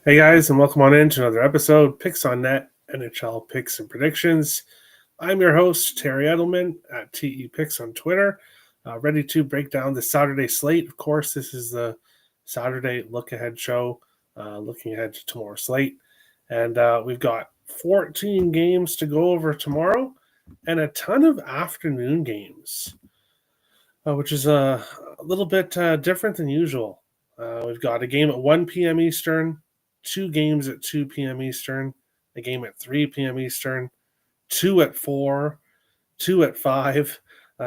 Hey guys, and welcome on in to another episode, Picks on Net, NHL Picks and Predictions. I'm your host, Terry Edelman at TE Picks on Twitter, ready to break down the Saturday slate. Of course, this is the Saturday look-ahead show, looking ahead to tomorrow's slate. And we've got 14 games to go over tomorrow and a ton of afternoon games, which is a little bit different than usual. We've got a game at 1 p.m. Eastern, two games at 2 p.m. Eastern, a game at 3 p.m. Eastern, two at 4, two at 5.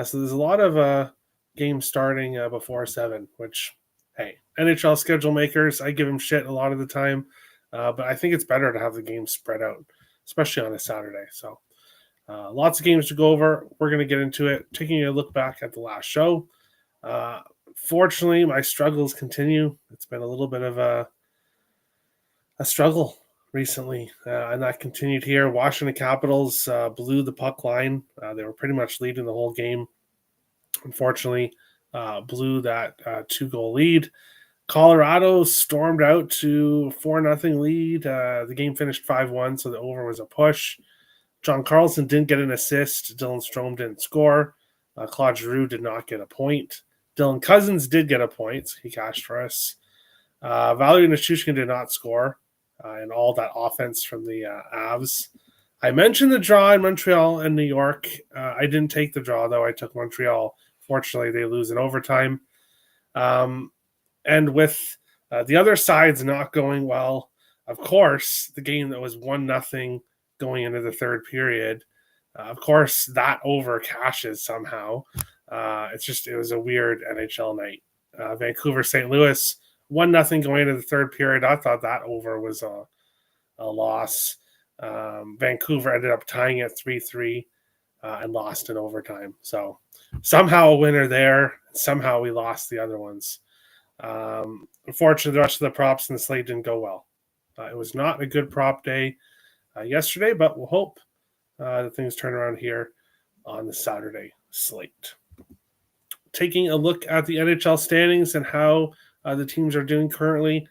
So there's a lot of games starting before 7, which, hey, NHL schedule makers, I give them shit a lot of the time. But I think it's better to have the games spread out, especially on a Saturday. So lots of games to go over. We're going to get into it, taking a look back at the last show. Fortunately, my struggles continue. It's been a little bit of a struggle recently, and that continued here. Washington Capitals blew the puck line. They were pretty much leading the whole game. Unfortunately, blew that 2-goal lead. Colorado stormed out to 4-0 lead. The game finished 5-1, so the over was a push. John Carlson didn't get an assist. Dylan Strome didn't score. Claude Giroux did not get a point. Dylan Cousins did get a point. He cashed for us. Valerie Nichushkin did not score, and all that offense from the Avs. I mentioned the draw in Montreal and New York. I didn't take the draw, though. I took Montreal. Fortunately, they lose in overtime. And with the other sides not going well, of course, the game that was 1-0 going into the third period, of course, that over cashes somehow. It was a weird NHL night. Vancouver, St. Louis, 1-0 going into the third period. I thought that over was a loss. Vancouver ended up tying it 3-3 and lost in overtime. So somehow a winner there. Somehow we lost the other ones. Unfortunately, the rest of the props in the slate didn't go well. It was not a good prop day yesterday, but we'll hope that things turn around here on the Saturday slate. Taking a look at the NHL standings and how the teams are doing currently.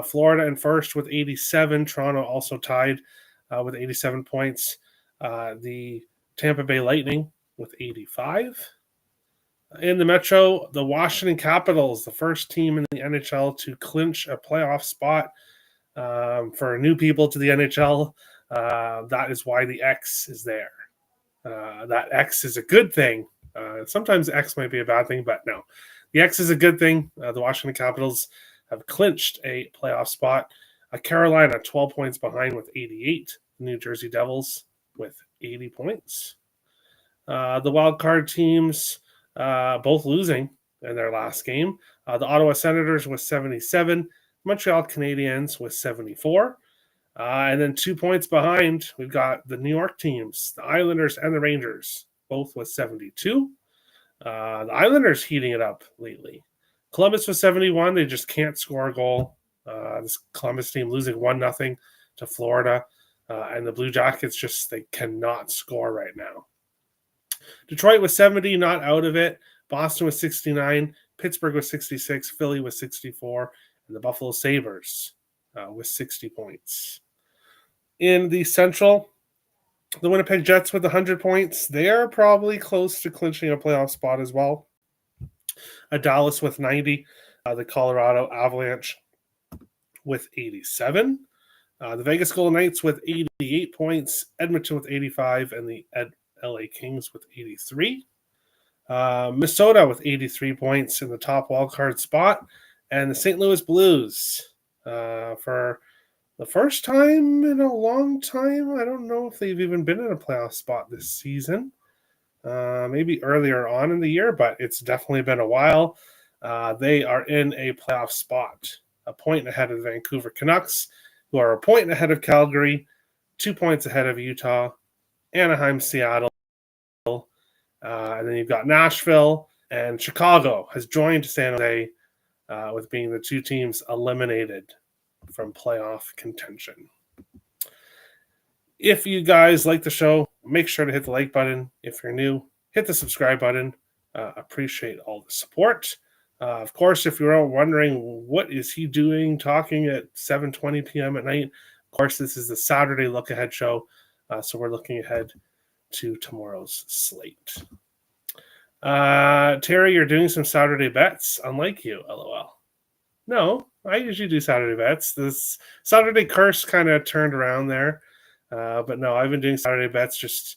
Florida in first with 87. Toronto also tied with 87 points. The Tampa Bay Lightning with 85. In the Metro, the Washington Capitals, the first team in the NHL to clinch a playoff spot. For new people to the NHL, that is why the X is there. That X is a good thing. Sometimes X might be a bad thing, but no. The X is a good thing. The Washington Capitals have clinched a playoff spot. Carolina 12 points behind with 88. New Jersey Devils with 80 points. The wild card teams both losing in their last game. The Ottawa Senators with 77. Montreal Canadiens with 74. And then 2 points behind, we've got the New York teams, the Islanders and the Rangers, both with 72. The Islanders heating it up lately. Columbus with 71. They just can't score a goal. This Columbus team losing 1-0 to Florida. And the Blue Jackets they cannot score right now. Detroit with 70, not out of it. Boston with 69. Pittsburgh with 66. Philly with 64. And the Buffalo Sabres with 60 points. In the Central, the Winnipeg Jets with 100 points. They are probably close to clinching a playoff spot as well. Dallas with 90. The Colorado Avalanche with 87. The Vegas Golden Knights with 88 points. Edmonton with 85. And the LA Kings with 83. Minnesota with 83 points in the top wildcard spot. And the St. Louis Blues for the first time in a long time. I don't know if they've even been in a playoff spot this season. Maybe earlier on in the year, but it's definitely been a while. They are in a playoff spot, a point ahead of the Vancouver Canucks, who are a point ahead of Calgary, 2 points ahead of Utah, Anaheim, Seattle, and then you've got Nashville, and Chicago has joined San Jose with being the two teams eliminated from playoff contention. If you guys like the show, make sure to hit the like button. If you're new, hit the subscribe button. Appreciate all the support. Of course, if you're all wondering what is he doing talking at 7:20 p.m. at night, of course, this is the Saturday look ahead show. So we're looking ahead to tomorrow's slate. Terry, you're doing some Saturday bets, unlike you, LOL. No, I usually do Saturday bets. This Saturday curse kind of turned around there. But no, I've been doing Saturday bets. Just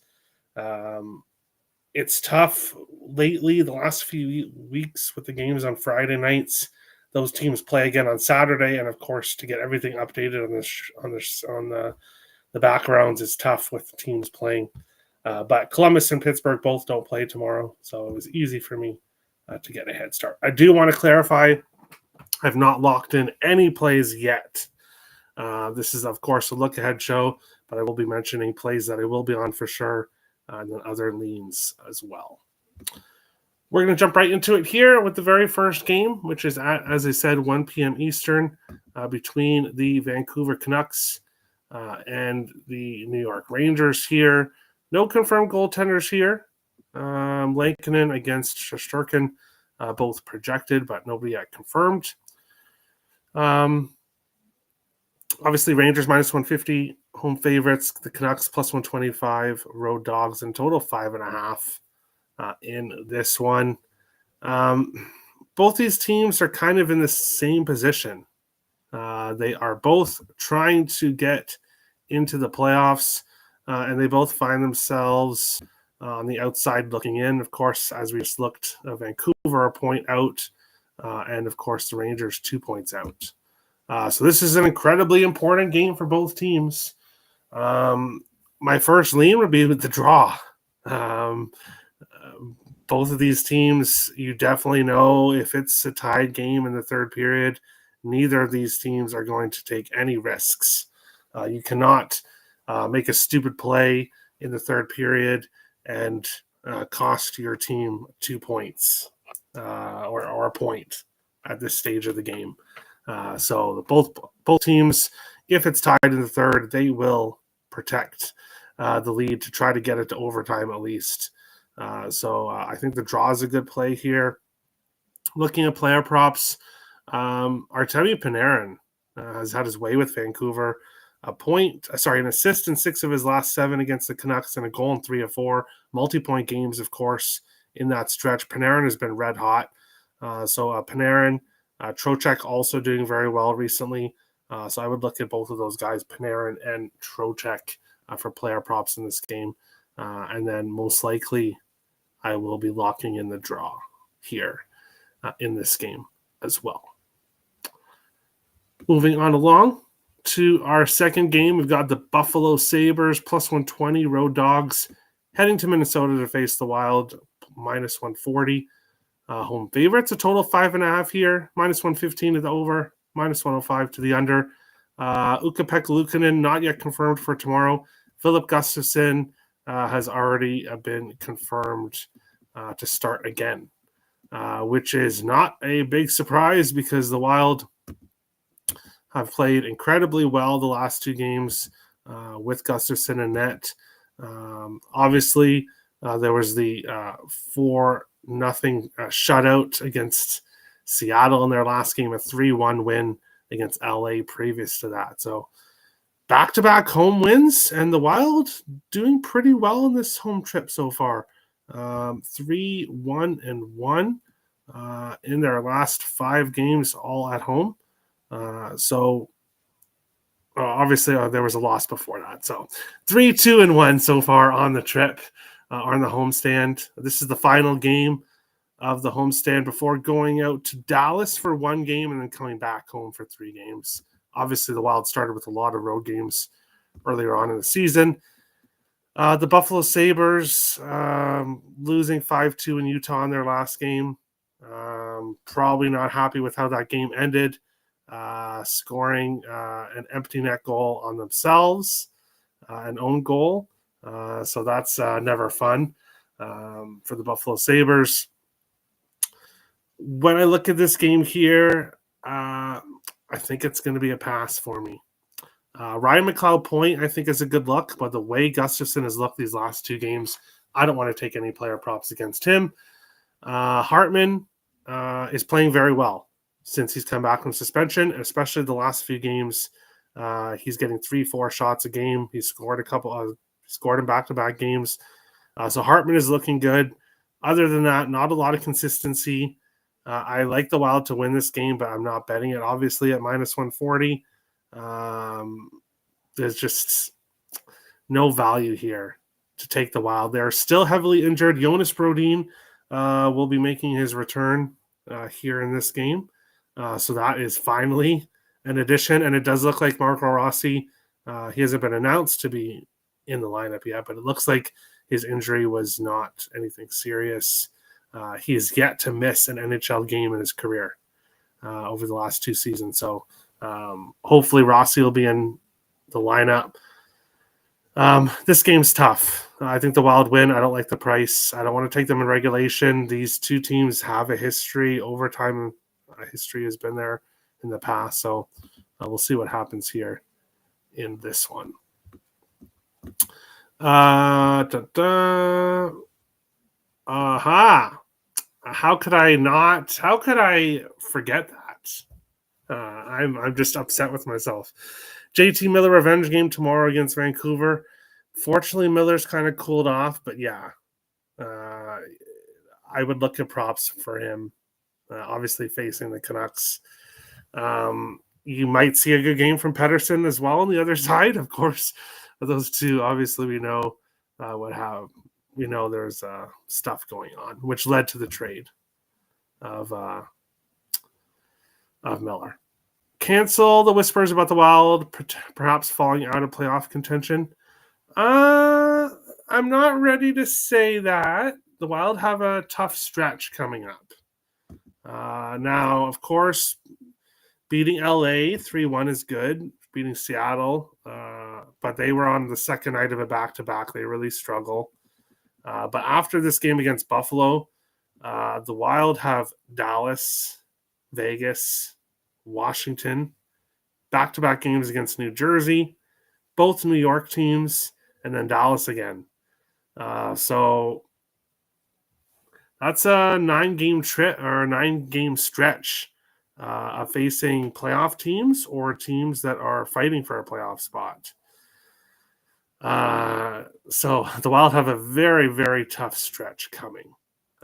it's tough lately. The last few weeks with the games on Friday nights, those teams play again on Saturday, and of course, to get everything updated on the backgrounds is tough with teams playing. But Columbus and Pittsburgh both don't play tomorrow, so it was easy for me to get a head start. I do want to clarify, I've not locked in any plays yet. This is, of course, a look-ahead show, but I will be mentioning plays that I will be on for sure, and then other leans as well. We're going to jump right into it here with the very first game, which is at, as I said, 1 p.m. Eastern, between the Vancouver Canucks and the New York Rangers here. No confirmed goaltenders here. Lankinen against Shesterkin, both projected, but nobody yet confirmed. Obviously, Rangers minus 150, home favorites. The Canucks plus 125, road dogs, in total 5.5 in this one. Both these teams are kind of in the same position. They are both trying to get into the playoffs, and they both find themselves on the outside looking in. Of course, as we just looked, Vancouver a point out, and of course the Rangers 2 points out. So this is an incredibly important game for both teams. My first lean would be with the draw. Both of these teams, you definitely know if it's a tied game in the third period, neither of these teams are going to take any risks. You cannot make a stupid play in the third period and cost your team 2 points or a point at this stage of the game. So both teams, if it's tied in the third, they will protect the lead to try to get it to overtime at least. So I think the draw is a good play here. Looking at player props, Artemi Panarin has had his way with Vancouver. An assist in 6 of his last 7 against the Canucks and a goal in 3 of 4. Multi-point games, of course, in that stretch. Panarin has been red hot. Panarin, Trocheck also doing very well recently. So I would look at both of those guys, Panarin and Trocheck, for player props in this game. And then most likely I will be locking in the draw here in this game as well. Moving on along to our second game, we've got the Buffalo Sabres plus 120 road dogs heading to Minnesota to face the Wild minus 140. Home favorites, a total 5.5 here, minus 115 to the over, minus 105 to the under. Ukko-Pekka Luukkonen not yet confirmed for tomorrow. Philip Gustafsson has already been confirmed to start again, which is not a big surprise because the Wild have played incredibly well the last 2 games with Gustafsson and net. Obviously, there was the 4-0 shutout against Seattle in their last game, a 3-1 win against LA previous to that. So back-to-back home wins, and the Wild doing pretty well in this home trip so far. 3-1-1 in their last 5 games, all at home. Obviously there was a loss before that. So 3-2-1 so far on the trip, on the homestand. This is the final game of the homestand before going out to Dallas for 1 game and then coming back home for 3 games. Obviously, the Wild started with a lot of road games earlier on in the season. The Buffalo Sabres losing 5-2 in Utah in their last game. Probably not happy with how that game ended. Scoring an empty net goal on themselves, an own goal. So that's never fun for the Buffalo Sabres. When I look at this game here, I think it's going to be a pass for me. Ryan McLeod point, I think, is a good look, but the way Gustafsson has looked these last 2 games, I don't want to take any player props against him. Hartman, is playing very well since he's come back from suspension, especially the last few games. He's getting 3-4 shots a game. He's scored scored in back-to-back games. So Hartman is looking good. Other than that, not a lot of consistency. I like the Wild to win this game, but I'm not betting it, obviously, at minus 140. There's just no value here to take the Wild. They're still heavily injured. Jonas Brodin will be making his return here in this game. So that is finally an addition. And it does look like Marco Rossi, he hasn't been announced to be in the lineup yet, but it looks like his injury was not anything serious. He has yet to miss an NHL game in his career over the last 2 seasons. So hopefully Rossi will be in the lineup. This game's tough. I think the Wild win. I don't like the price. I don't want to take them in regulation. These two teams have a history. Overtime history has been there in the past. So we'll see what happens here in this one. How could I forget that? I'm just upset with myself. JT Miller revenge game tomorrow against Vancouver. Fortunately, Miller's kind of cooled off, but yeah, I would look at props for him. Obviously, facing the Canucks. You might see a good game from Pettersson as well on the other side. Of course, those two, obviously, we know there's stuff going on, which led to the trade of Miller. Cancel the whispers about the Wild perhaps falling out of playoff contention. I'm not ready to say that. The Wild have a tough stretch coming up. Now, of course, beating LA 3-1 is good. Beating Seattle, but they were on the second night of a back-to-back. They really struggle. But after this game against Buffalo, the Wild have Dallas, Vegas, Washington, back-to-back games against New Jersey, both New York teams, and then Dallas again. So that's a 9-game stretch of facing playoff teams or teams that are fighting for a playoff spot. So the Wild have a very, very tough stretch coming.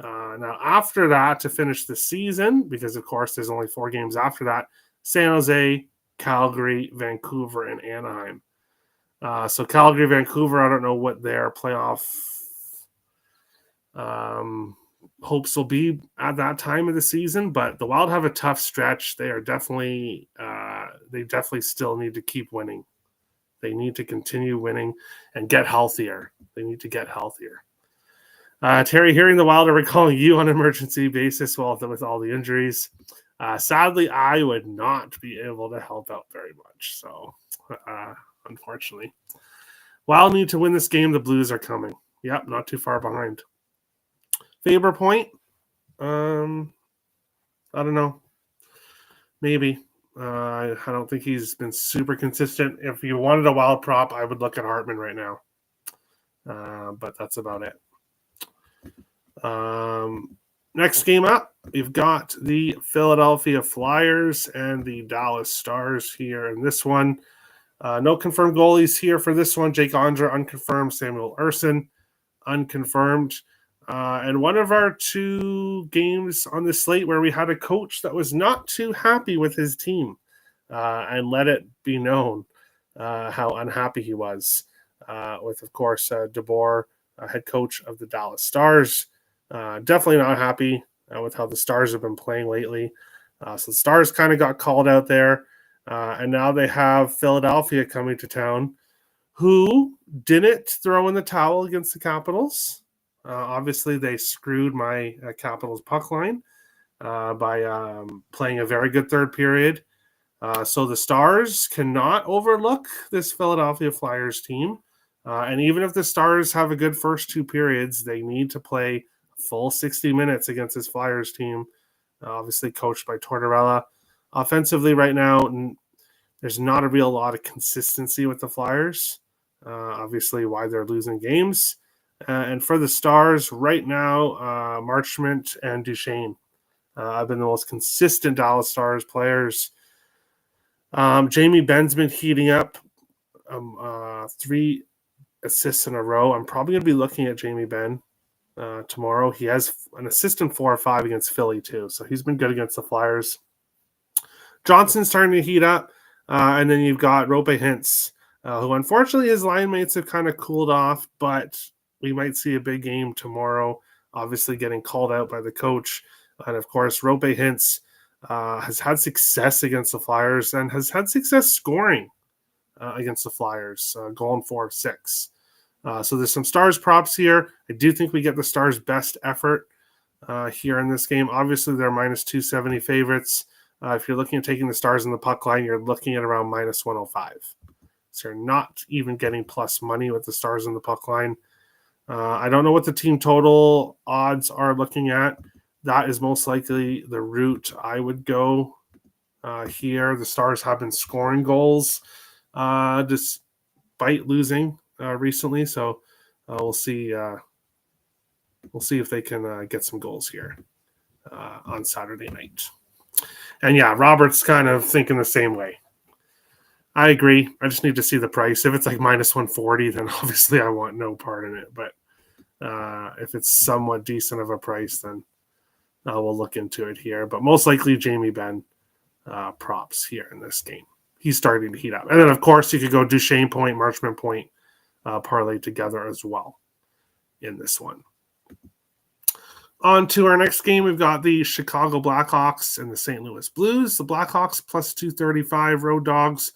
Now, after that, to finish the season, because of course there's only 4 games after that, San Jose, Calgary, Vancouver, and Anaheim. So Calgary, Vancouver, I don't know what their playoff hopes will be at that time of the season, but the Wild have a tough stretch. They are definitely still need to keep winning. They need to continue winning and get healthier. They need to get healthier. Terry, hearing the Wild are recalling you on an emergency basis with all the injuries. Sadly, I would not be able to help out very much. So, unfortunately. Wild need to win this game. The Blues are coming. Yep, not too far behind. Faber point? I don't know. Maybe. I don't think he's been super consistent. If you wanted a Wild prop, I would look at Hartman right now. But that's about it. Next game up, we've got the Philadelphia Flyers and the Dallas Stars here in this one. No confirmed goalies here for this one. Jake Ondra, unconfirmed. Samuel Urson, unconfirmed. And one of our 2 games on the slate where we had a coach that was not too happy with his team and let it be known how unhappy he was with, of course, DeBoer, head coach of the Dallas Stars. Definitely not happy with how the Stars have been playing lately. So the Stars kind of got called out there. And now they have Philadelphia coming to town, who didn't throw in the towel against the Capitals. Obviously, they screwed my Capitals puck line by playing a very good third period. So the Stars cannot overlook this Philadelphia Flyers team. And even if the Stars have a good first 2 periods, they need to play full 60 minutes against this Flyers team, obviously coached by Tortorella. Offensively right now, there's not a real lot of consistency with the Flyers, obviously why they're losing games. And for the Stars right now, Marchment and Duchesne I've been the most consistent Dallas Stars players. Jamie Benn's been heating up 3 assists in a row. I'm probably going to be looking at Jamie Benn tomorrow. He has an assist in 4 or 5 against Philly too, so he's been good against the Flyers. Johnson's starting to heat up, and then you've got Rope Hintz, who unfortunately his line mates have kind of cooled off, but we might see a big game tomorrow, obviously getting called out by the coach. And of course, Rope Hintz has had success against the Flyers and has had success scoring against the Flyers, going 4 of 6. So there's some Stars props here. I do think we get the Stars' best effort here in this game. Obviously, they're minus 270 favorites. If you're looking at taking the Stars in the puck line, you're looking at around minus 105. So you're not even getting plus money with the Stars in the puck line. I don't know what the team total odds are looking at. That is most likely the route I would go here. The Stars have been scoring goals despite losing recently, so we'll see. We'll see if they can get some goals here on Saturday night. And yeah, Robert's kind of thinking the same way. I agree. I just need to see the price. If it's like minus 140, then obviously I want no part in it. But if it's somewhat decent of a price, then we'll look into it here. But most likely Jamie Benn props here in this game. He's starting to heat up. And then, of course, you could go Duchesne Point, Marchment Point parlay together as well in this one. On to our next game, we've got the Chicago Blackhawks and the St. Louis Blues. The Blackhawks plus 235 road dogs.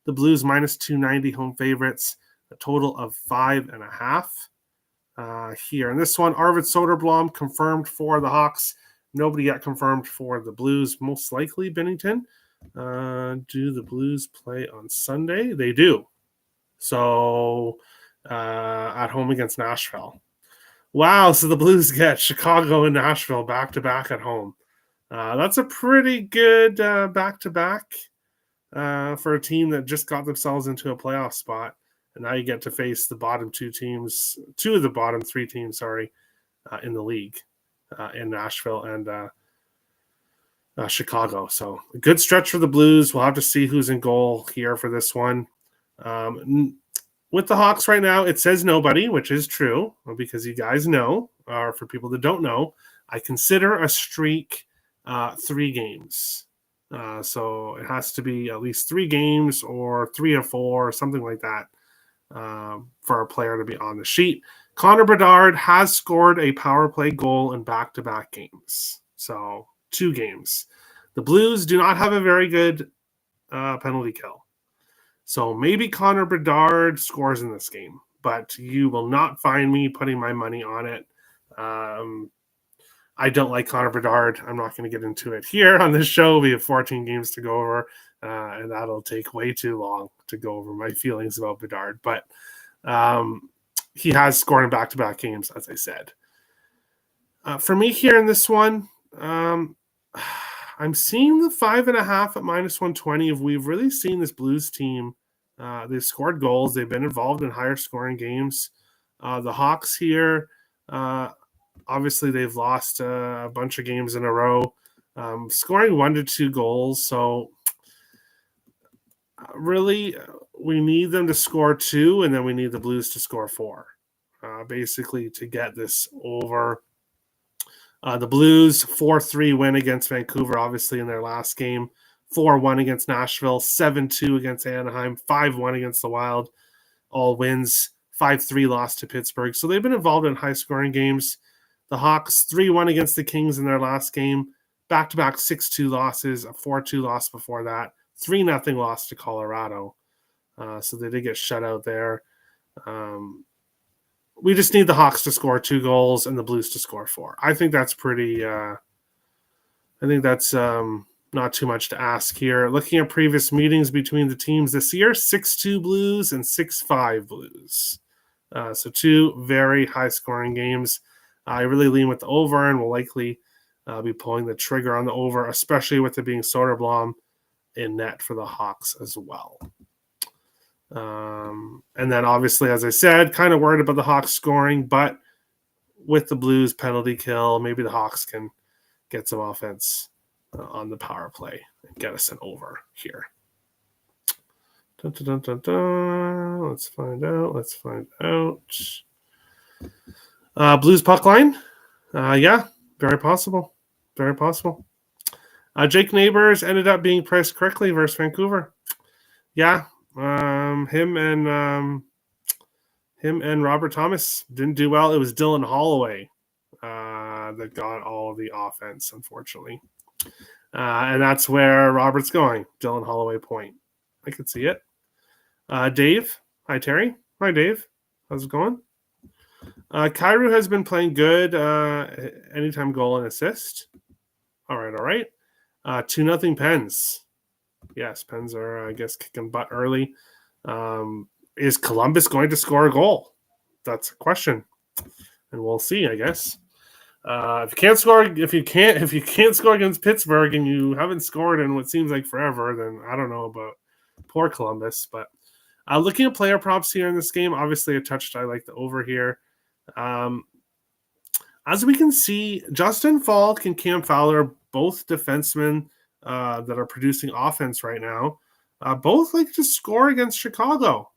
The Blues minus 290 home favorites. A total of 5.5 here. In this one, Arvid Soderblom confirmed for the Hawks. Nobody yet confirmed for the Blues. Most likely Bennington. Do the Blues play on Sunday? They do. So at home against Nashville. Wow, so the Blues get Chicago and Nashville back-to-back at home. That's a pretty good back-to-back for a team that just got themselves into a playoff spot. And now you get to face the bottom 2 teams, 2 of the bottom 3 teams, in the league in Nashville and Chicago. So a good stretch for the Blues. We'll have to see who's in goal here for this one. With the Hawks right now, it says nobody, which is true, because you guys know, or for people that don't know, I consider a streak 3 games. So it has to be at least 3 games or 3 or 4, or something like that, for a player to be on the sheet. Connor Bedard has scored a power play goal in back-to-back games. So 2 games. The Blues do not have a very good penalty kill. So maybe Connor Bedard scores in this game, but you will not find me putting my money on it. I don't like Connor Bedard. I'm not going to get into it here on this show. We have 14 games to go over, and that'll take way too long to go over my feelings about Bedard. But he has scored in back-to-back games, as I said. For me here in this one, I'm seeing the 5.5 at minus 120. We've really seen this Blues team. They've scored goals. They've been involved in higher scoring games. The Hawks here, obviously they've lost a bunch of games in a row, scoring 1 to 2 goals. So really, we need them to score 2, and then we need the Blues to score 4, basically to get this over. The Blues 4-3 win against Vancouver, obviously in their last game. 4-1 against Nashville, 7-2 against Anaheim, 5-1 against the Wild, all wins. 5-3 loss to Pittsburgh. So they've been involved in high-scoring games. The Hawks 3-1 against the Kings in their last game. Back-to-back 6-2 losses, a 4-2 loss before that. 3-0 loss to Colorado. So they did get shut out there. We just need the Hawks to score 2 goals and the Blues to score 4. I think that's pretty not too much to ask here. Looking at previous meetings between the teams this year, 6-2 Blues and 6-5 Blues. So 2 very high-scoring games. I really lean with the over and will likely be pulling the trigger on the over, especially with it being Soderblom in net for the Hawks as well. And then obviously, as I said, kind of worried about the Hawks scoring, but with the Blues penalty kill, maybe the Hawks can get some offense on the power play and get us an over here. Dun, dun, dun, dun, dun. Let's find out. Blues puck line. Yeah, very possible. Very possible. Jake Neighbors ended up being priced correctly versus Vancouver. Yeah, him and Robert Thomas didn't do well. It was Dylan Holloway that got all the offense, unfortunately. And that's where Robert's going. Dylan Holloway point. I could see it. Dave. Hi, Terry. Hi, Dave. How's it going? Kyrou has been playing good. Anytime goal and assist. All right. 2-0 Pens. Yes, Pens are, I guess, kicking butt early. Is Columbus going to score a goal? That's a question, and we'll see, I guess. If you can't score against Pittsburgh and you haven't scored in what seems like forever, then I don't know about poor Columbus. But looking at player props here in this game, obviously I like the over here. As we can see, Justin Falk and Cam Fowler, both defensemen that are producing offense right now, both like to score against Chicago.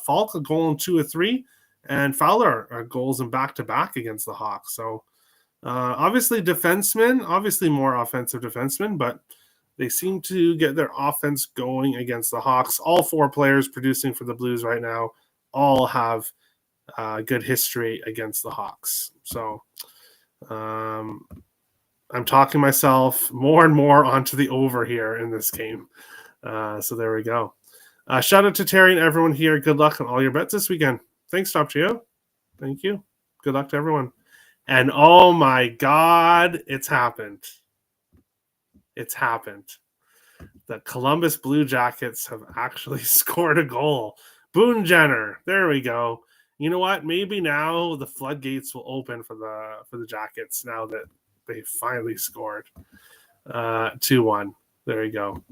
Falk a goal in 2 of 3, and Fowler goals in back-to-back against the Hawks. So obviously defensemen, obviously more offensive defensemen, but they seem to get their offense going against the Hawks. All 4 players producing for the Blues right now all have good history against the Hawks. So I'm talking myself more and more onto the over here in this game. So there we go. Shout out to Terry and everyone here. Good luck on all your bets this weekend. Thanks, Top Geo. Thank you. Good luck to everyone. And oh my God, it's happened. It's happened. The Columbus Blue Jackets have actually scored a goal. Boone Jenner. There we go. You know what? Maybe now the floodgates will open for the Jackets now that they finally scored. 2-1. There you go.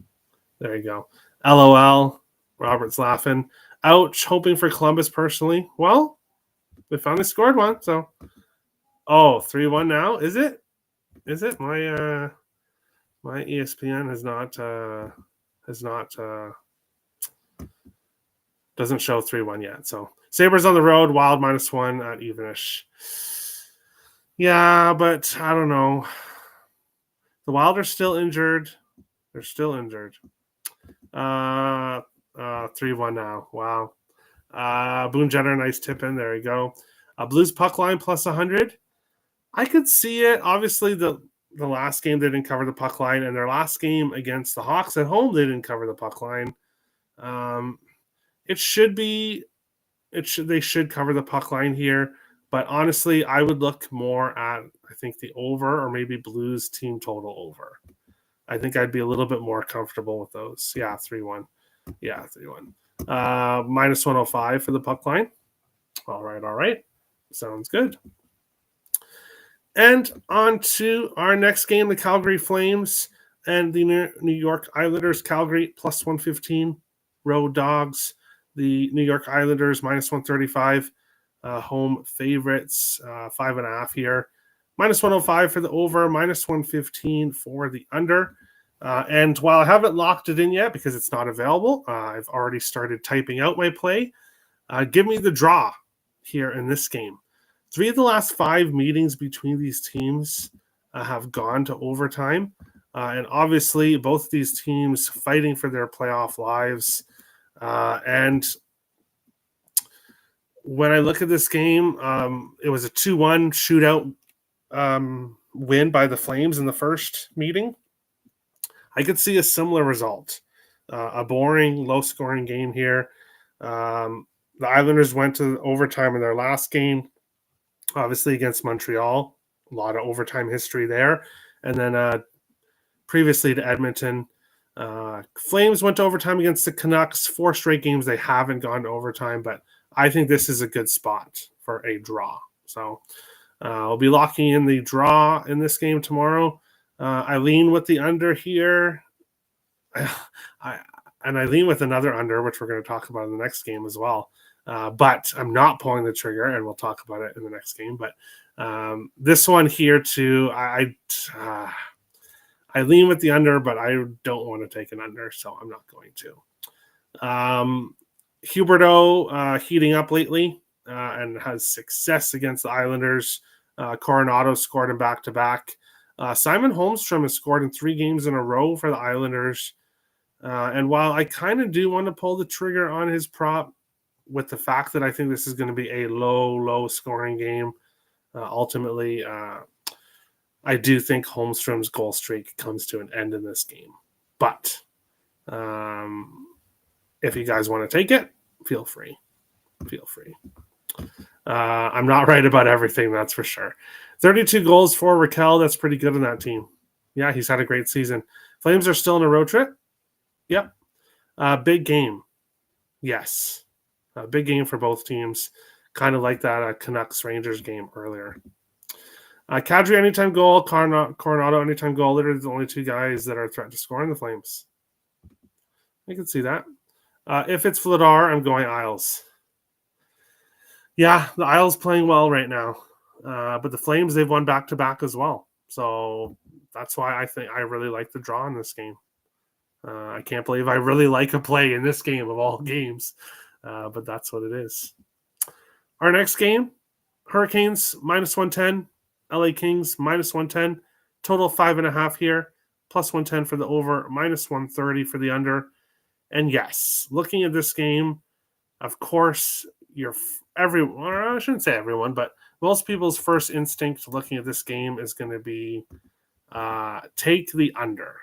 LOL. Robert's laughing. Ouch. Hoping for Columbus personally. Well, they finally scored one. So, 3-1 now. Is it? My ESPN doesn't show 3-1 yet. So Sabres on the road. Wild -1 at evenish. Yeah, but I don't know. The Wild are still injured. They're still injured. 3-1 now. Wow. Boone Jenner, nice tip in. There you go. Blues puck line +100. I could see it. Obviously, the last game they didn't cover the puck line, and their last game against the Hawks at home they didn't cover the puck line. They should cover the puck line here, but honestly, I would look more at I think the over or maybe Blues team total over. I think I'd be a little bit more comfortable with those. Yeah, 3-1. Yeah, 3-1. -105 for the puck line. All right. Sounds good. And on to our next game, the Calgary Flames and the New York Islanders. Calgary +115. Road Dogs. The New York Islanders -135. Home favorites, 5.5 here. -105 for the over, -115 for the under. And while I haven't locked it in yet because it's not available, I've already started typing out my play. Give me the draw here in this game. 3 of the last 5 meetings between these teams have gone to overtime. And obviously, both these teams fighting for their playoff lives. And when I look at this game, it was a 2-1 shootout win by the Flames in the first meeting. I could see a similar result. A boring, low-scoring game here. The Islanders went to overtime in their last game, obviously against Montreal. A lot of overtime history there. And then previously to Edmonton, Flames went to overtime against the Canucks. 4 straight games they haven't gone to overtime, but I think this is a good spot for a draw. So I'll be locking in the draw in this game tomorrow. I lean with the under here. And I lean with another under, which we're going to talk about in the next game as well. But I'm not pulling the trigger, and we'll talk about it in the next game. But this one here too, I lean with the under, but I don't want to take an under, so I'm not going to. Huberdeau heating up lately and has success against the Islanders. Coronado scored in back-to-back. Simon Holmstrom has scored in 3 games in a row for the Islanders. And while I kind of do want to pull the trigger on his prop, with the fact that I think this is going to be a low scoring game, ultimately, I do think Holmstrom's goal streak comes to an end in this game. But if you guys want to take it, feel free. I'm not right about everything, that's for sure. 32 goals for Raquel. That's pretty good on that team. Yeah, he's had a great season. Flames are still on a road trip. Yep. Big game. Yes. Big game for both teams. Kind of like that Canucks-Rangers game earlier. Kadri anytime goal, Coronado anytime goal. Literally the only 2 guys that are a threat to score in the Flames. I can see that. If it's Vladar, I'm going Isles. Yeah, the Isles playing well right now. But the Flames, they've won back-to-back as well. So that's why I think I really like the draw in this game. I can't believe I really like a play in this game of all games. But that's what it is. Our next game, Hurricanes, -110. LA Kings, -110. Total 5.5 here. +110 for the over, -130 for the under. And yes, looking at this game, of course, I shouldn't say everyone, but most people's first instinct looking at this game is going to be take the under.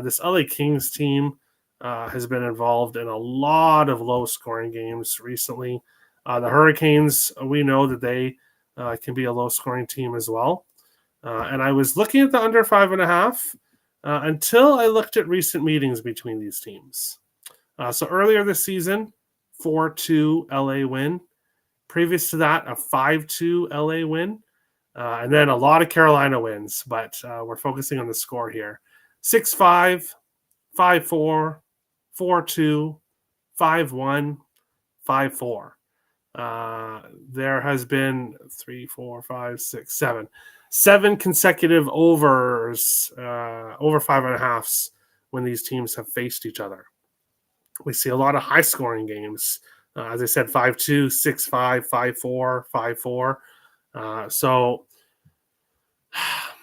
This LA Kings team has been involved in a lot of low-scoring games recently. The Hurricanes, we know that they can be a low-scoring team as well. And I was looking at the under 5.5 until I looked at recent meetings between these teams. So earlier this season, 4-2 LA win. Previous to that, a 5-2 LA win. And then a lot of Carolina wins, but we're focusing on the score here. 6-5, 5-4, 4-2, 5-1, 5-4. There has been 7 consecutive overs, over 5.5s when these teams have faced each other. We see a lot of high-scoring games. As I said, 5-2, 6-5, 5-4, 5-4. So,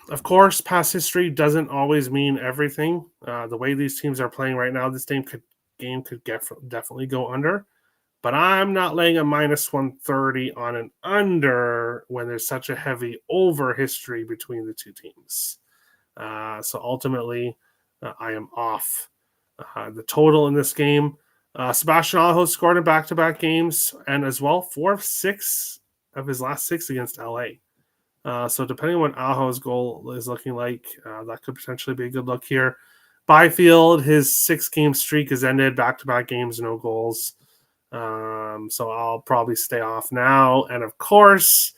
of course, past history doesn't always mean everything. The way these teams are playing right now, this game could definitely go under. But I'm not laying a -130 on an under when there's such a heavy over history between the two teams. So ultimately, I am off. The total in this game, Sebastian Aho scored in back-to-back games, and as well 4 of 6 of his last 6 against LA. So depending on what Aho's goal is looking like, that could potentially be a good look here. Byfield, his 6-game streak has ended, back-to-back games, no goals. So I'll probably stay off now. And of course,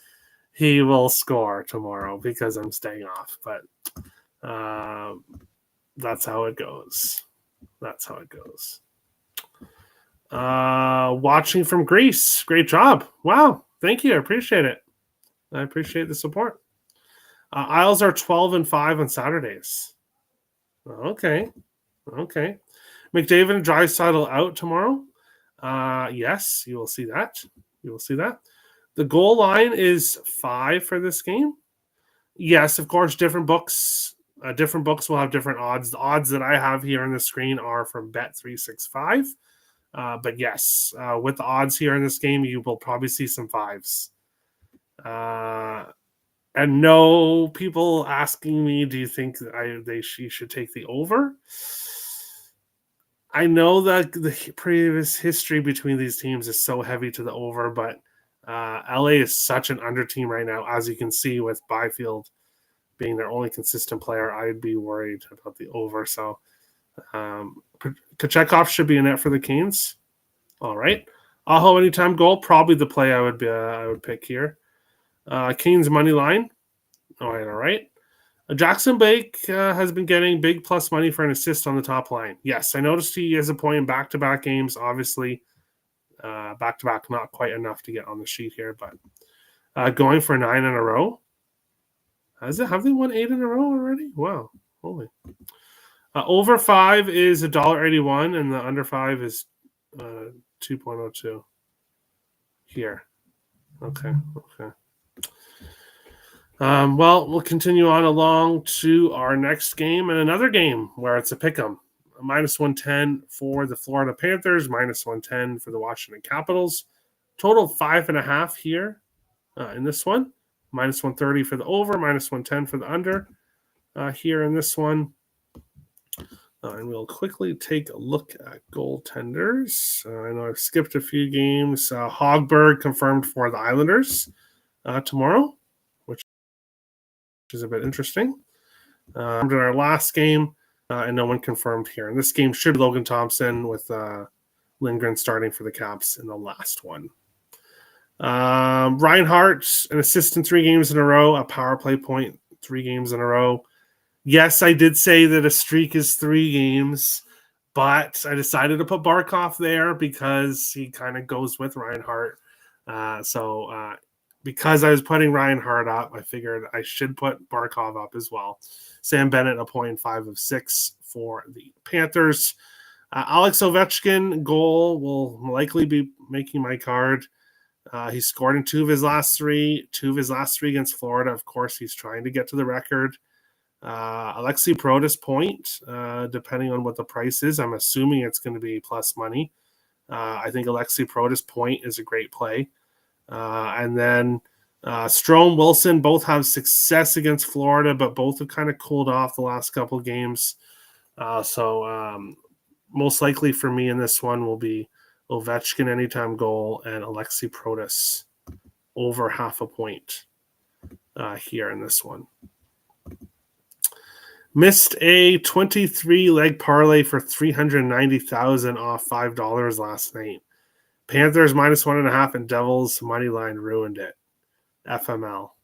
he will score tomorrow because I'm staying off. But that's how it goes. Watching from Greece. Great job. Wow. Thank you. I appreciate it. I appreciate the support. Isles are 12-5 on Saturdays. Okay. McDavid and Draisaitl out tomorrow. Yes, you will see that. The goal line is 5 for this game. Yes, of course, different books will have different odds. The odds that I have here on the screen are from Bet365. But yes, with the odds here in this game, you will probably see some 5s. And no people asking me, do you think she should take the over? I know that the previous history between these teams is so heavy to the over, but LA is such an under team right now, as you can see with Byfield being their only consistent player. I'd be worried about the over. So Kochetkov should be in it for the Canes. All right. Aho anytime goal, probably the play I would pick here. Canes money line. All right. Jackson Blake has been getting big plus money for an assist on the top line. Yes, I noticed he has a point in back-to-back games. Obviously, Back-to-back, not quite enough to get on the sheet here, but going for 9 in a row. Have they won 8 in a row already? Wow. Holy. Over 5 is $1.81, and the under 5 is 2.02 here. Okay. Well, we'll continue on along to our next game and another game where it's a pick'em. -110 for the Florida Panthers, -110 for the Washington Capitals. Total 5.5 here in this one. -130 for the over, -110 for the under here in this one. And we'll quickly take a look at goaltenders. I know I've skipped a few games. Hogberg confirmed for the Islanders tomorrow, which is a bit interesting. In our last game, and no one confirmed here. And this game should be Logan Thompson with Lindgren starting for the Caps in the last one. Reinhart, an assist in 3 games in a row, a power play point 3 games in a row. Yes, I did say that a streak is 3 games, but I decided to put Barkov there because he kind of goes with Reinhart. So because I was putting Reinhart up, I figured I should put Barkov up as well. Sam Bennett, a 0.5 of 6 for the Panthers. Alex Ovechkin, goal, will likely be making my card. He scored in 2 of his last 3 against Florida. Of course, he's trying to get to the record. Alexei Protas point, depending on what the price is. I'm assuming it's going to be plus money. I think Alexei Protas point is a great play. And then Strome, Wilson both have success against Florida, but both have kind of cooled off the last couple of games. So most likely for me in this one will be Ovechkin anytime goal and Alexei Protas over 0.5 point here in this one. Missed a 23-leg parlay for $390,000 off $5 last night. Panthers -1.5 and Devils money line ruined it. FML.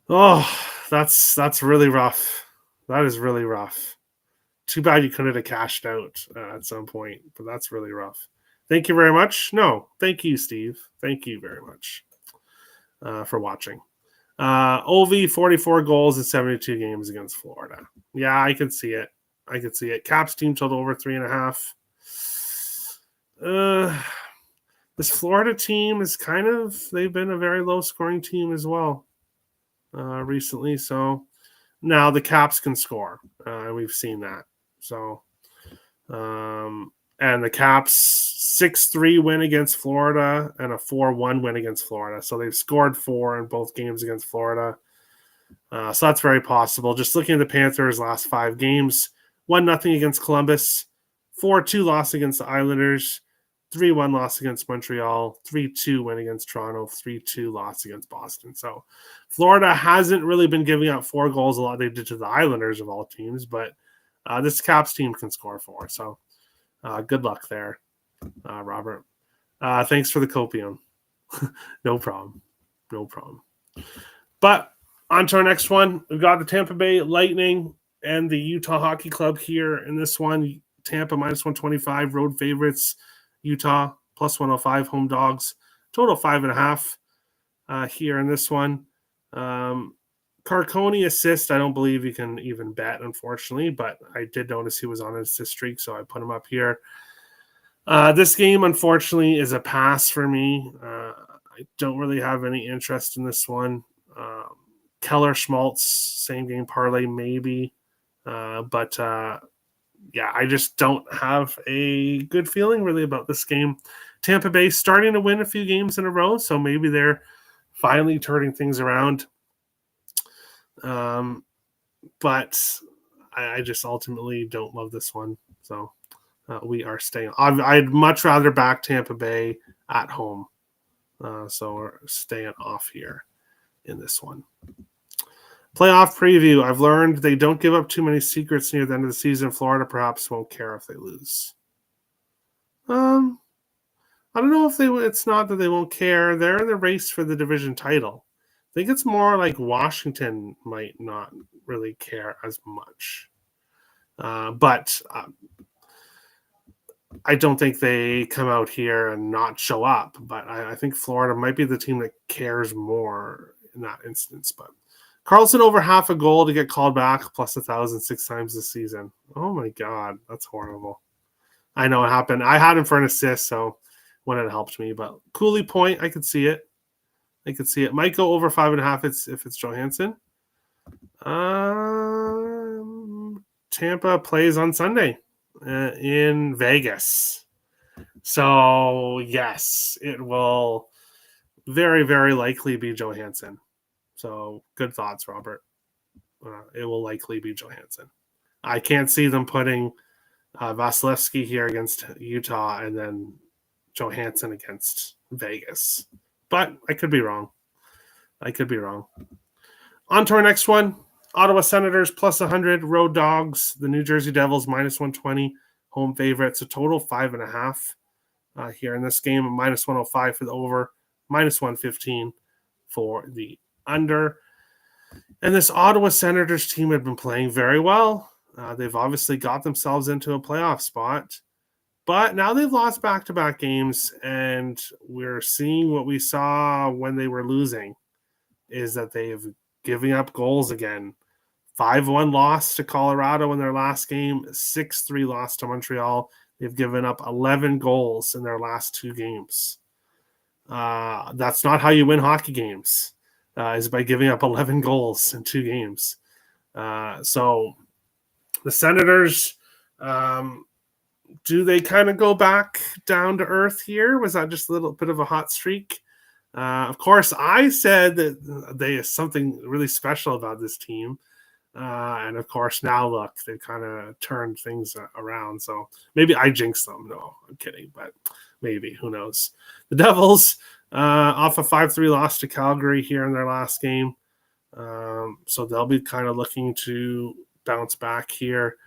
Oh, that's really rough. That is really rough. Too bad you couldn't have cashed out at some point, but that's really rough. Thank you very much. No, thank you, Steve. Thank you very much for watching. OV, 44 goals in 72 games against Florida. Yeah, I could see it. Caps team total over 3.5. This Florida team is they've been a very low scoring team as well recently. So now the Caps can score. We've seen that. So, and the Caps 6-3 win against Florida and a 4-1 win against Florida. So they've scored 4 in both games against Florida. So that's very possible. Just looking at the Panthers' last 5 games, 1-0 against Columbus, 4-2 loss against the Islanders, 3-1 loss against Montreal, 3-2 win against Toronto, 3-2 loss against Boston. So Florida hasn't really been giving up 4 goals a lot. They did to the Islanders of all teams, but this Caps team can score 4. So good luck there, Robert. Thanks for the copium. No problem. But on to our next one. We've got the Tampa Bay Lightning and the Utah Hockey Club here in this one. Tampa -125, road favorites. Utah +105, home dogs. Total 5.5 here in this one. Carconi assist, I don't believe you can even bet, unfortunately, but I did notice he was on an assist streak, so I put him up here. This game, unfortunately, is a pass for me. I don't really have any interest in this one. Keller Schmaltz, same game parlay, maybe. But yeah, I just don't have a good feeling really about this game. Tampa Bay starting to win a few games in a row, so maybe they're finally turning things around. But I just ultimately don't love this one. So we are staying. I'd much rather back Tampa Bay at home. So we're staying off here in this one. Playoff preview. I've learned they don't give up too many secrets near the end of the season. Florida perhaps won't care if they lose. I don't know if it's not that they won't care. They're in the race for the division title. I think it's more like Washington might not really care as much. But I don't think they come out here and not show up, but I think Florida might be the team that cares more in that instance. But Carlson over half a goal to get called back, plus 1,000 6 times this season. Oh my God, that's horrible. I know it happened. I had him for an assist, so when it helped me. But Cooley point, I could see it. Might go over 5.5 if it's Johansson. Tampa plays on Sunday in Vegas. So, yes, it will very, very likely be Johansson. So, good thoughts, Robert. It will likely be Johansson. I can't see them putting Vasilevsky here against Utah and then Johansson against Vegas. But I could be wrong. On to our next one. Ottawa Senators plus 100. Road Dogs. The New Jersey Devils minus 120. Home favorites. A total 5.5 here in this game. Minus 105 for the over. Minus 115 for the under. And this Ottawa Senators team had been playing very well. They've obviously got themselves into a playoff spot. But now they've lost back-to-back games, and we're seeing what we saw when they were losing, is that they've given up goals again. 5-1 loss to Colorado in their last game, 6-3 loss to Montreal. They've given up 11 goals in their last 2 games. That's not how you win hockey games, is by giving up 11 goals in 2 games. So the Senators... do they kind of go back down to earth here? Was that just a little bit of a hot streak? Of course, I said that there's something really special about this team. And of course, now look, they've kind of turned things around. So maybe I jinxed them. No, I'm kidding, but maybe, who knows? The Devils off a 5-3 loss to Calgary here in their last game. So they'll be kind of looking to bounce back here.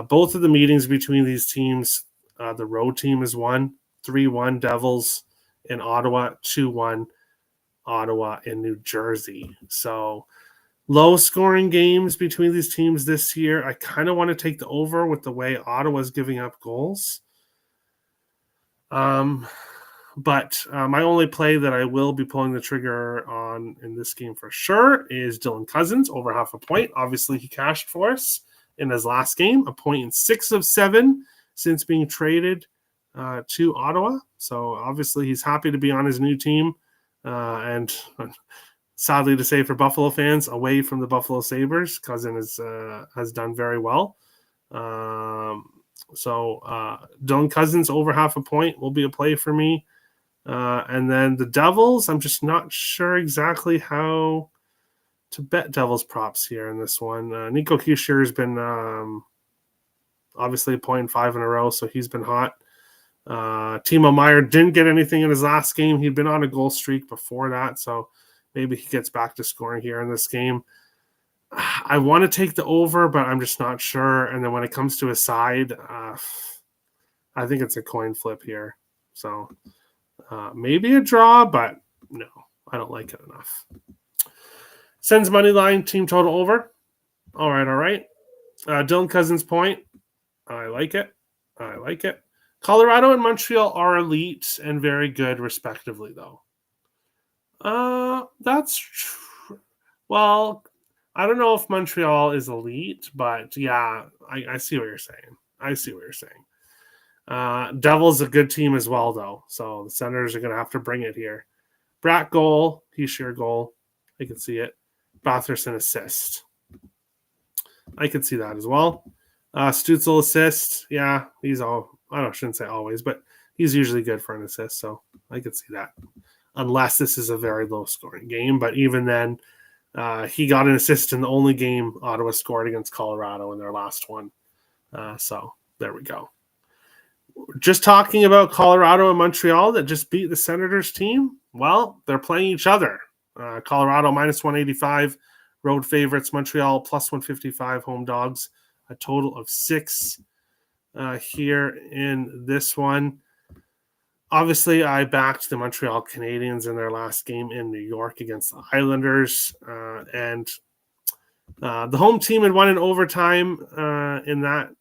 Both of the meetings between these teams, the road team has won 3-1 Devils in Ottawa, 2-1 Ottawa in New Jersey. So low scoring games between these teams this year. I kind of want to take the over with the way Ottawa's giving up goals. But my only play that I will be pulling the trigger on in this game for sure is Dylan Cousins over half a point. Obviously, he cashed for us in his last game, a point in 6 of 7 since being traded to Ottawa. So obviously he's happy to be on his new team. And sadly to say for Buffalo fans, away from the Buffalo Sabres, Cousin has done very well. So Dylan Cousins over half a point will be a play for me. And then the Devils, I'm just not sure exactly how to bet Devils props here in this one. Nico Hischier has been obviously 0.5 in a row, so he's been hot. Timo Meier didn't get anything in his last game. He'd been on a goal streak before that, so maybe he gets back to scoring here in this game. I want to take the over, but I'm just not sure. And then when it comes to a side, I think it's a coin flip here. So maybe a draw, but no, I don't like it enough. Sens money line, team total over. All right. Dylan Cousins point. I like it. Colorado and Montreal are elite and very good, respectively, though. That's true. Well, I don't know if Montreal is elite, but yeah, I see what you're saying. Devils a good team as well, though. So the Senators are going to have to bring it here. Bratt goal, Hischier goal. I can see it. Batherson assist. I could see that as well. Stützle assist. Yeah, he's I shouldn't say always, but he's usually good for an assist, so I could see that. Unless this is a very low-scoring game, but even then, he got an assist in the only game Ottawa scored against Colorado in their last one. So there we go. Just talking about Colorado and Montreal that just beat the Senators team. Well, they're playing each other. Colorado minus 185, road favorites. Montreal plus 155, home dogs. A total of 6 here in this one. Obviously, I backed the Montreal Canadiens in their last game in New York against the Islanders. And the home team had won in overtime in that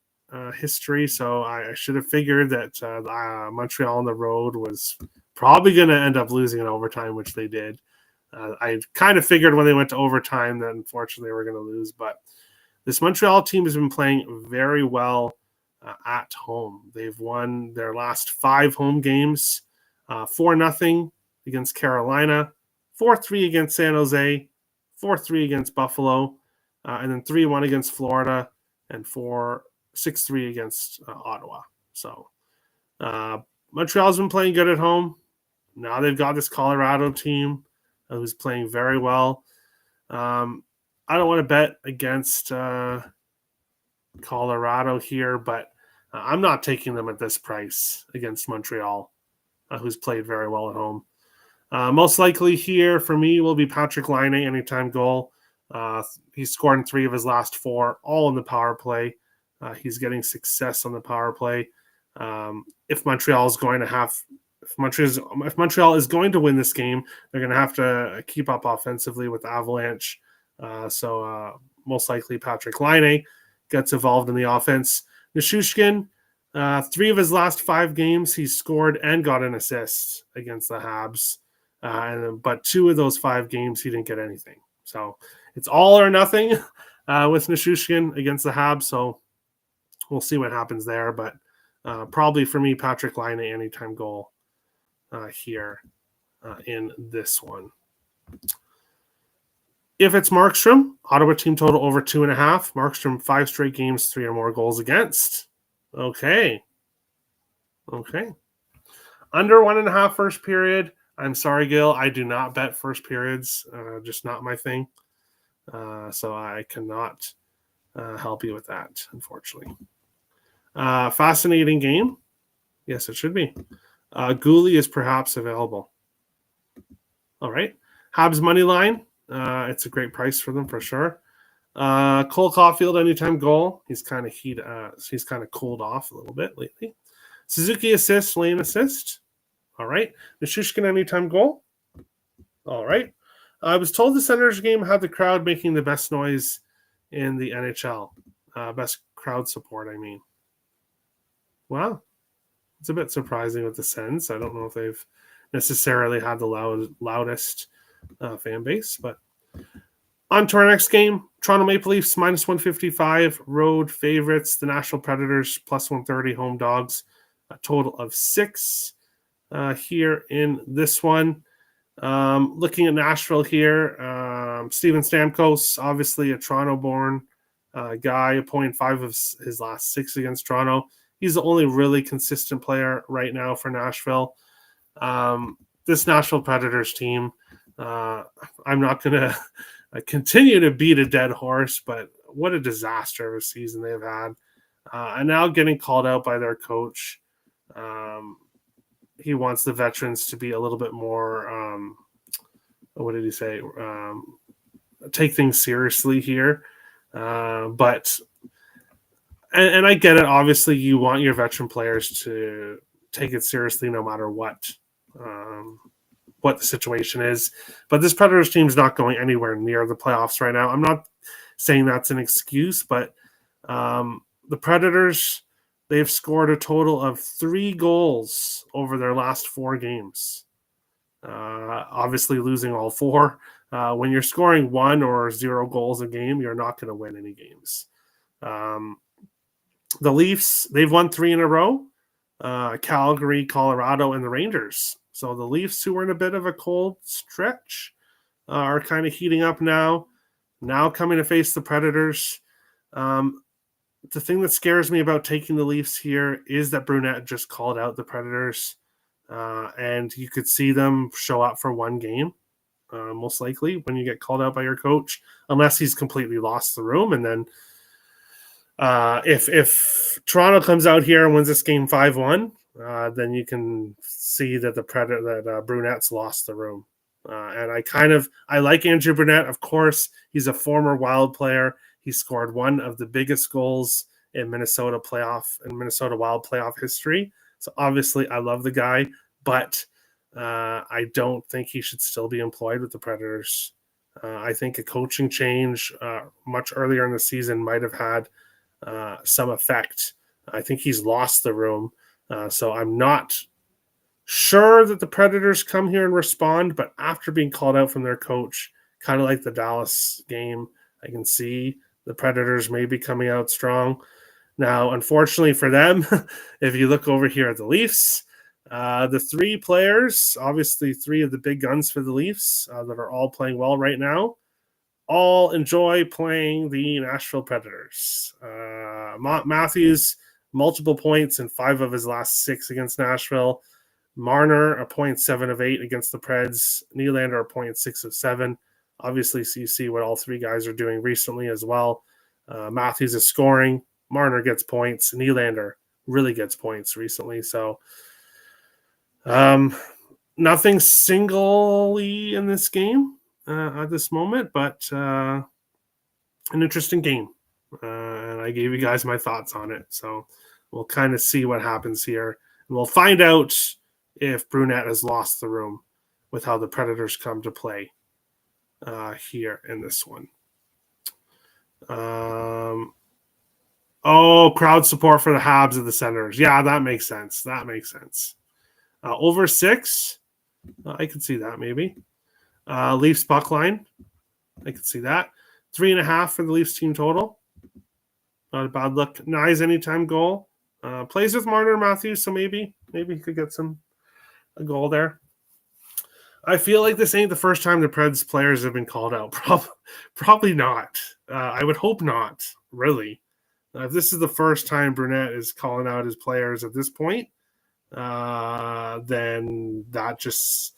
history, so I should have figured that Montreal on the road was probably going to end up losing in overtime, which they did. I kind of figured when they went to overtime that unfortunately they were going to lose, but this Montreal team has been playing very well at home. They've won their last 5 home games, 4-0 against Carolina, 4-3 against San Jose, 4-3 against Buffalo, and then 3-1 against Florida, and 6-3 against Ottawa. So Montreal's been playing good at home. Now they've got this Colorado team who's playing very well. I don't want to bet against Colorado here, but I'm not taking them at this price against Montreal, who's played very well at home. Most likely here for me will be Patrick Laine, anytime goal. He's scored in 3 of his last 4, all in the power play. He's getting success on the power play. If Montreal is going to win this game, they're going to have to keep up offensively with the Avalanche. So most likely Patrick Laine gets involved in the offense. Nichushkin, 3 of his last 5 games, he's scored and got an assist against the Habs. But 2 of those 5 games, he didn't get anything. So it's all or nothing with Nichushkin against the Habs. So we'll see what happens there. But probably for me, Patrick Laine, anytime goal here in this one. If it's Markstrom, Ottawa team total over 2.5. Markstrom 5 straight games, 3 or more goals against. Okay. Under 1.5 first period. I'm sorry, Gil. I do not bet first periods. Just not my thing. So I cannot help you with that, unfortunately. Fascinating game. Yes, it should be. Gooley is perhaps available. All right. Habs money line. It's a great price for them for sure. Cole Caulfield anytime goal. He's kind of cooled off a little bit lately. Suzuki assist, Lane assist. All right. Nichushkin anytime goal. All right. I was told the Senators game had the crowd making the best noise in the NHL. Best crowd support, I mean. Wow. It's a bit surprising with the Sens. I don't know if they've necessarily had the loudest fan base, but on to our next game. Toronto Maple Leafs minus 155, road favorites. The Nashville Predators plus 130, home dogs. A total of 6 here in this one. Looking at Nashville here, Steven Stamkos, obviously a Toronto-born guy, a 0.5 of his last 6 against Toronto. He's the only really consistent player right now for Nashville. This Nashville Predators team, I'm not going to continue to beat a dead horse, but what a disaster of a season they've had. And now getting called out by their coach. He wants the veterans to be a little bit more, what did he say? Take things seriously here. But I get it. Obviously, you want your veteran players to take it seriously no matter what the situation is. But this Predators team is not going anywhere near the playoffs right now. I'm not saying that's an excuse, but the Predators, they've scored a total of 3 goals over their last 4 games. Obviously, losing all 4. When you're scoring 1 or 0 goals a game, you're not going to win any games. The Leafs, they've won 3 in a row. Calgary, Colorado, and the Rangers. So the Leafs, who were in a bit of a cold stretch, are kind of heating up now. Now coming to face the Predators. The thing that scares me about taking the Leafs here is that Brunette just called out the Predators. And you could see them show up for 1 game, most likely, when you get called out by your coach, unless he's completely lost the room. And then if Toronto comes out here and wins this game 5-1, then you can see that Brunette's lost the room. And I like Andrew Brunette. Of course, he's a former Wild player. He scored one of the biggest goals in Minnesota Wild playoff history. So obviously, I love the guy, but I don't think he should still be employed with the Predators. I think a coaching change much earlier in the season might have had some effect I think he's lost the room. So I'm not sure that the Predators come here and respond, but after being called out from their coach, kind of like the Dallas game, I can see the Predators may be coming out strong. Now, unfortunately for them, if you look over here at the Leafs, the three players, obviously three of the big guns for the Leafs that are all playing well right now, all enjoy playing the Nashville Predators. Matthews, multiple points in 5 of his last 6 against Nashville. Marner, a 0.7 of 8 against the Preds. Nylander, a 0.6 of 7. Obviously, so you see what all three guys are doing recently as well. Matthews is scoring. Marner gets points. Nylander really gets points recently. So nothing singly in this game at this moment, but an interesting game. And I gave you guys my thoughts on it. So we'll kind of see what happens here. And we'll find out if Brunette has lost the room with how the Predators come to play here in this one. Crowd support for the Habs of the Senators. Yeah, that makes sense. Over 6, I could see that maybe. Leafs puck line, I could see that. 3.5 for the Leafs team total. Not a bad look. Nice anytime goal. Plays with Marner and Matthews, so maybe he could get a goal there. I feel like this ain't the first time the Preds players have been called out. Probably not. I would hope not, really. If this is the first time Brunette is calling out his players at this point, then that just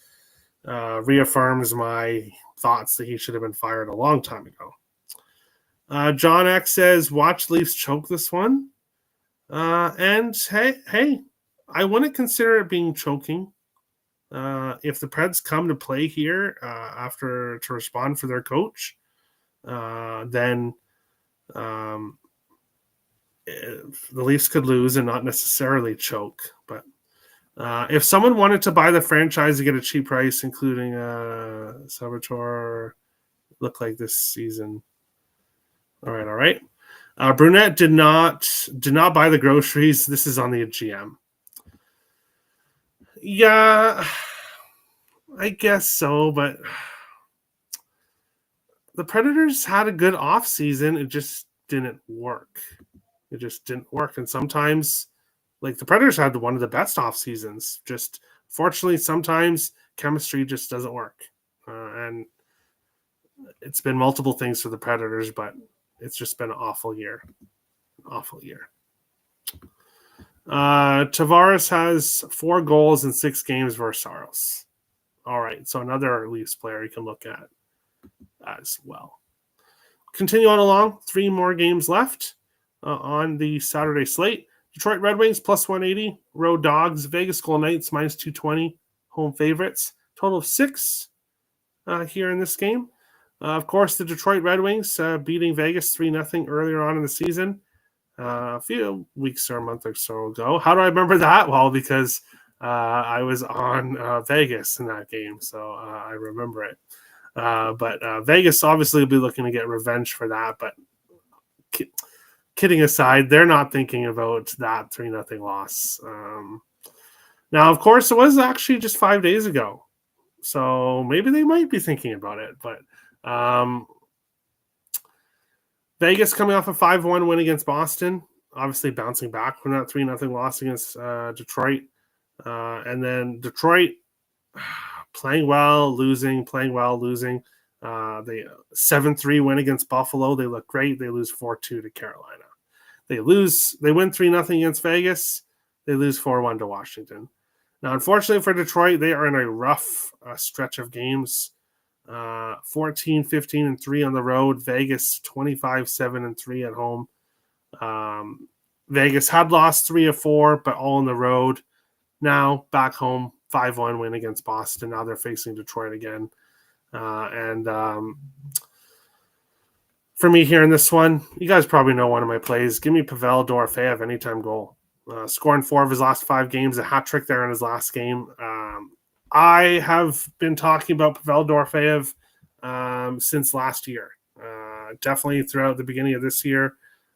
reaffirms my thoughts that he should have been fired a long time ago. John X says, watch Leafs choke this one. And hey, I wouldn't consider it being choking. If the Preds come to play here after to respond for their coach, then the Leafs could lose and not necessarily choke. But if someone wanted to buy the franchise to get a cheap price, including Salvatore, look like this season. All right. Brunette did not buy the groceries. This is on the GM. Yeah, I guess so, but the Predators had a good offseason. It just didn't work. And sometimes, like, the Predators had one of the best off seasons. Just fortunately, sometimes chemistry just doesn't work. And it's been multiple things for the Predators, but it's just been an awful year. Tavares has 4 goals in 6 games versus Saros. All right, so another Leafs player you can look at as well. Continue on along. 3 more games left on the Saturday slate. Detroit Red Wings plus 180. Road Dogs. Vegas Golden Knights minus 220. Home favorites. Total of 6 here in this game. Of course, the Detroit Red Wings beating Vegas 3-0 earlier on in the season. A few weeks or a month or so ago. How do I remember that? Well, because I was on Vegas in that game, so I remember it. But Vegas obviously will be looking to get revenge for that. But kidding aside, they're not thinking about that 3-0 loss. Now, of course, it was actually just 5 days ago, so maybe they might be thinking about it. But Vegas coming off a 5-1 win against Boston, obviously bouncing back from that 3-0 loss against Detroit. And then Detroit playing well, losing. The 7-3 win against Buffalo, they look great. They lose 4-2 to Carolina. They win 3-0 against Vegas. They lose 4-1 to Washington. Now, unfortunately for Detroit, they are in a rough stretch of games. 14, 15, and 3 on the road. Vegas 25, 7, and 3 at home. Vegas had lost 3 of 4, but all on the road. Now back home, 5-1 win against Boston. Now they're facing Detroit again. For me here in this one, you guys probably know one of my plays. Give me Pavel Dorofeyev anytime goal. Scoring 4 of his last 5 games, a hat trick there in his last game. I have been talking about Pavel Dorofeyev since last year. Definitely throughout the beginning of this year,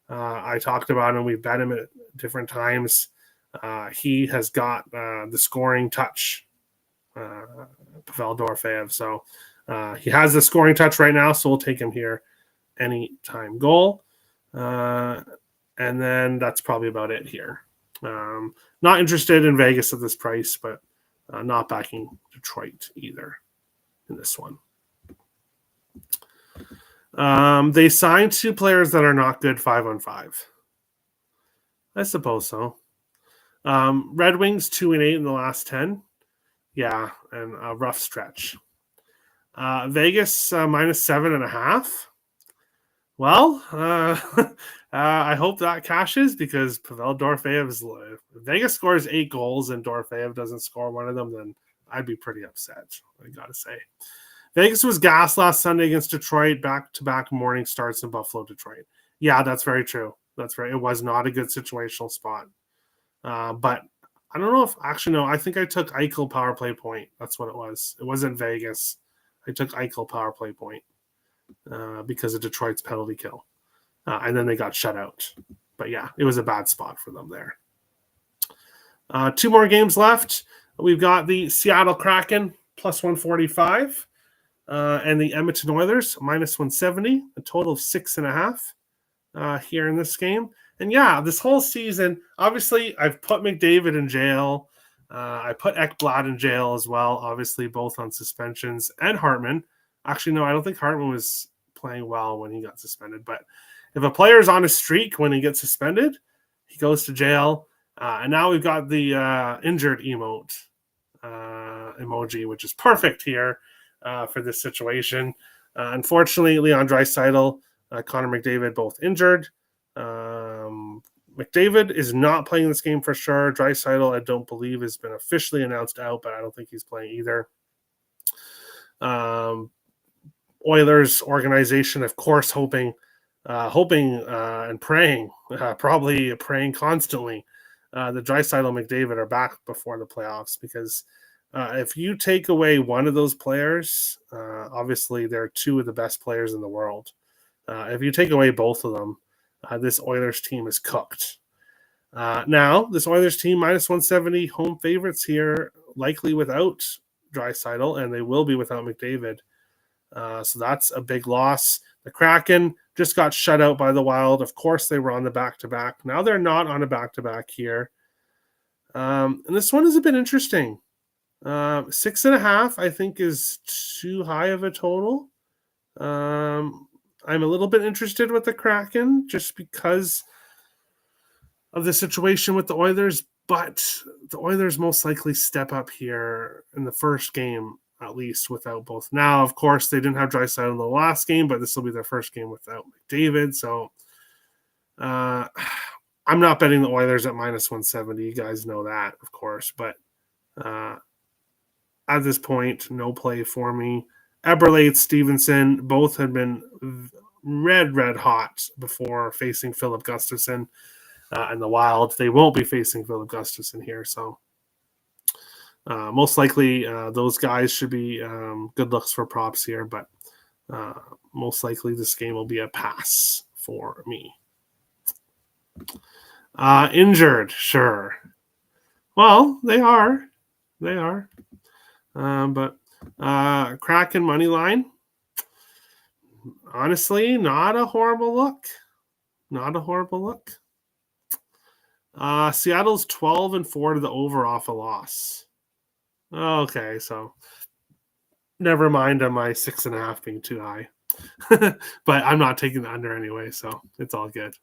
I talked about him. We bet him at different times. He has got the scoring touch, Pavel Dorofeyev. So he has the scoring touch right now, so we'll take him here. Anytime goal. And then that's probably about it here. Not interested in Vegas at this price, but not backing Detroit either in this one. They signed 2 players that are not good 5-on-5. I suppose so. Red Wings 2-8 in the last 10. Yeah, and a rough stretch. Vegas minus 7.5. Well, I hope that cashes because Pavel Dorofeyev's Vegas scores 8 goals and Dorofeyev doesn't score one of them, then I'd be pretty upset, I gotta say. Vegas was gassed last Sunday against Detroit, back-to-back morning starts in Buffalo, Detroit. Yeah, that's very true. That's right. It was not a good situational spot. But I don't know if actually no. I think I took Eichel power play point. That's what it was. It wasn't Vegas. I took Eichel power play point because of Detroit's penalty kill, and then they got shut out. But yeah, it was a bad spot for them there. 2 more games left. We've got the Seattle Kraken plus 145, and the Edmonton Oilers minus 170. A total of 6.5 here in this game. And yeah, this whole season, obviously, I've put McDavid in jail. I put Ekblad in jail as well, obviously, both on suspensions, and Hartman. Actually, no, I don't think Hartman was playing well when he got suspended. But if a player is on a streak when he gets suspended, he goes to jail. And now we've got the injured emoji, which is perfect here for this situation. Unfortunately, Leon Draisaitl, Connor McDavid, both injured. McDavid is not playing this game for sure. Draisaitl, I don't believe, has been officially announced out, but I don't think he's playing either. Oilers organization, of course, hoping and praying, probably praying constantly, that Draisaitl and McDavid are back before the playoffs, because if you take away one of those players, obviously they're 2 of the best players in the world. If you take away both of them, this Oilers team is cooked. Now, this Oilers team minus 170 home favorites here, likely without Draisaitl, and they will be without McDavid. So that's a big loss. The Kraken just got shut out by the Wild. Of course, they were on the back-to-back. Now they're not on a back-to-back here. And this one is a bit interesting. 6.5, I think, is too high of a total. I'm a little bit interested with the Kraken just because of the situation with the Oilers, but the Oilers most likely step up here in the first game, at least, without both. Now, of course, they didn't have Draisaitl in the last game, but this will be their first game without McDavid. So I'm not betting the Oilers at minus 170. You guys know that, of course. But at this point, no play for me. Eberle, Stevenson, both had been red hot before facing Philip Gustafsson and the Wild. They won't be facing Philip Gustafsson here, so most likely those guys should be good looks for props here, but most likely this game will be a pass for me. Injured, sure. Well, they are. But Kraken money line, honestly, not a horrible look. Seattle's 12-4 to the over off a loss. Okay, so never mind on my 6.5 being too high. But I'm not taking the under anyway, so it's all good.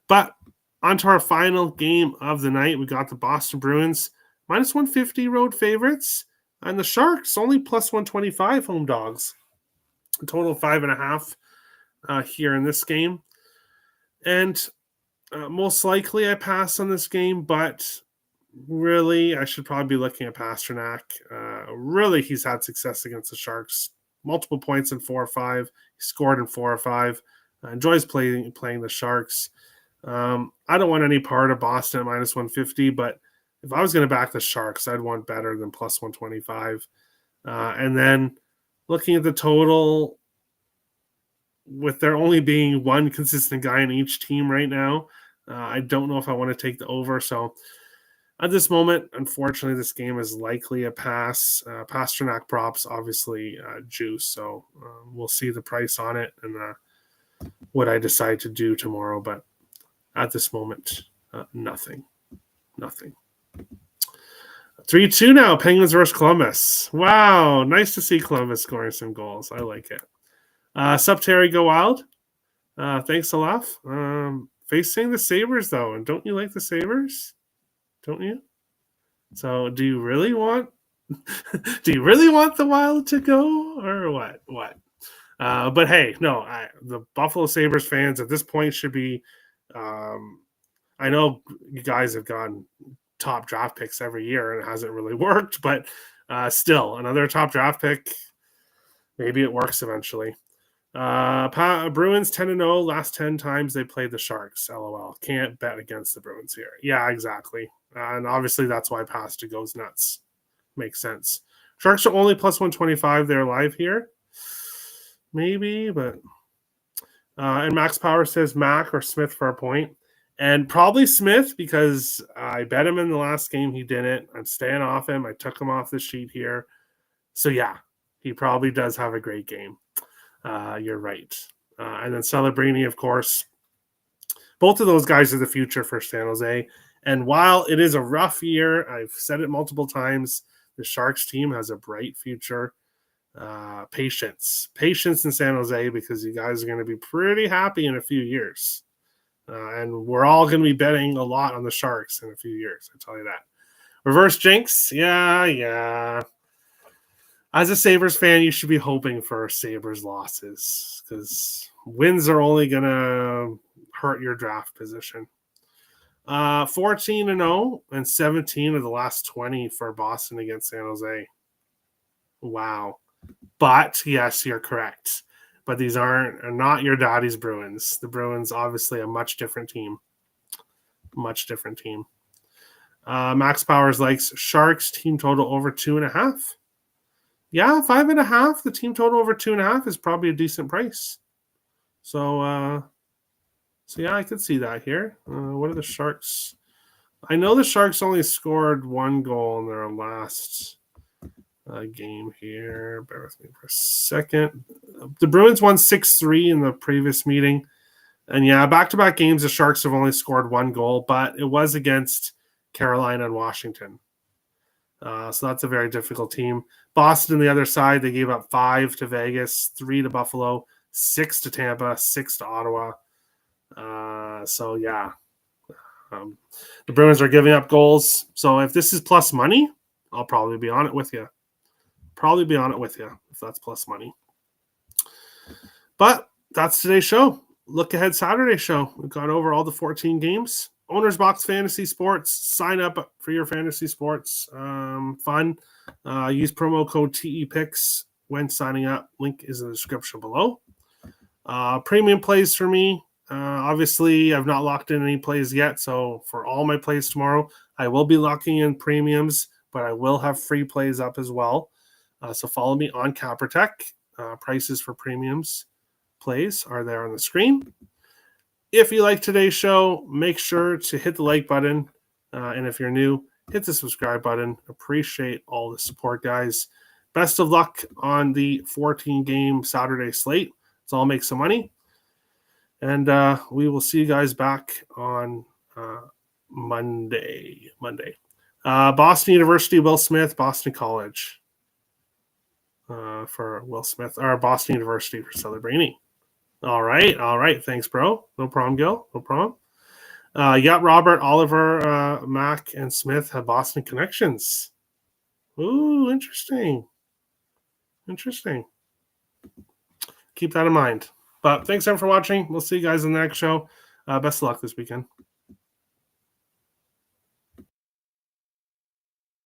But on to our final game of the night. We got the Boston Bruins minus 150 road favorites, and the Sharks only plus 125 home dogs. A total of 5.5 here in this game. And most likely I pass on this game, but really I should probably be looking at Pasternak. Really, he's had success against the Sharks. Multiple points in 4 or 5. He scored in 4 or 5. Enjoys playing the Sharks. I don't want any part of Boston at minus 150, but if I was going to back the Sharks, I'd want better than plus 125. And then looking at the total, with there only being one consistent guy in each team right now, I don't know if I want to take the over. So at this moment, unfortunately, this game is likely a pass. Pasternak props, obviously, juice. So we'll see the price on it and what I decide to do tomorrow. But at this moment, nothing. 3-2 now, Penguins versus Columbus. Wow, nice to see Columbus scoring some goals. I like it. Sup, Terry, go wild. Thanks a lot. Facing the Sabres, though, and don't you like the Sabres? Don't you? So, do you really want the Wild to go, or what? But hey, no, the Buffalo Sabres fans at this point should be. I know you guys have gone top draft picks every year and it hasn't really worked, but still, another top draft pick. Maybe it works eventually. Bruins 10-0. Last 10 times they played the Sharks. LOL. Can't bet against the Bruins here. Yeah, exactly. And obviously that's why Pasta goes nuts. Makes sense. Sharks are only plus 125. They're live here. Maybe, but and Max Power says Mac or Smith for a point. And probably Smith because I bet him in the last game. He didn't. I'm staying off him. I took him off the sheet here. So yeah, he probably does have a great game. You're right. And then Celebrini, of course. Both of those guys are the future for San Jose. And while it is a rough year, I've said it multiple times, the Sharks team has a bright future. Patience in San Jose because you guys are going to be pretty happy in a few years. And we're all going to be betting a lot on the Sharks in a few years. I tell you that. Reverse jinx. Yeah. As a Sabres fan, you should be hoping for Sabres losses because wins are only going to hurt your draft position. 14-0 and 17 of the last 20 for Boston against San Jose. Wow. But yes, you're correct. But these are not your daddy's Bruins. The Bruins, obviously, a much different team. Max Powers likes Sharks team total over 2.5. Yeah, 5.5. The team total over 2.5 is probably a decent price. So yeah, I could see that here. What are the Sharks? I know the Sharks only scored 1 goal in their last game here. Bear with me for a second. The Bruins won 6-3 in the previous meeting. And yeah, back-to-back games, the Sharks have only scored 1 goal, but it was against Carolina and Washington. So that's a very difficult team. Boston, on the other side, they gave up 5 to Vegas, 3 to Buffalo, 6 to Tampa, 6 to Ottawa. So yeah, the Bruins are giving up goals. So if this is plus money, I'll probably be on it with you. If that's plus money. But that's today's show. Look ahead Saturday show. We've gone over all the 14 games. OwnersBox Fantasy Sports. Sign up for your fantasy sports. Fun. Use promo code TEPICS when signing up. Link is in the description below. Premium plays for me. Obviously, I've not locked in any plays yet. So for all my plays tomorrow, I will be locking in premiums, but I will have free plays up as well. So follow me on CapperTech. Prices for premiums plays are there on the screen. If you like today's show, make sure to hit the like button. And if you're new, hit the subscribe button. Appreciate all the support, guys. Best of luck on the 14-game Saturday slate. Let's all make some money. And we will see you guys back on Monday. Boston University, Will Smith, Boston College for Will Smith, or Boston University for Celebrini. All right. Thanks, bro. No problem, Gil. No problem. Robert, Oliver, Mac, and Smith have Boston connections. Ooh, interesting. Keep that in mind. But thanks, everyone, for watching. We'll see you guys in the next show. Best of luck this weekend.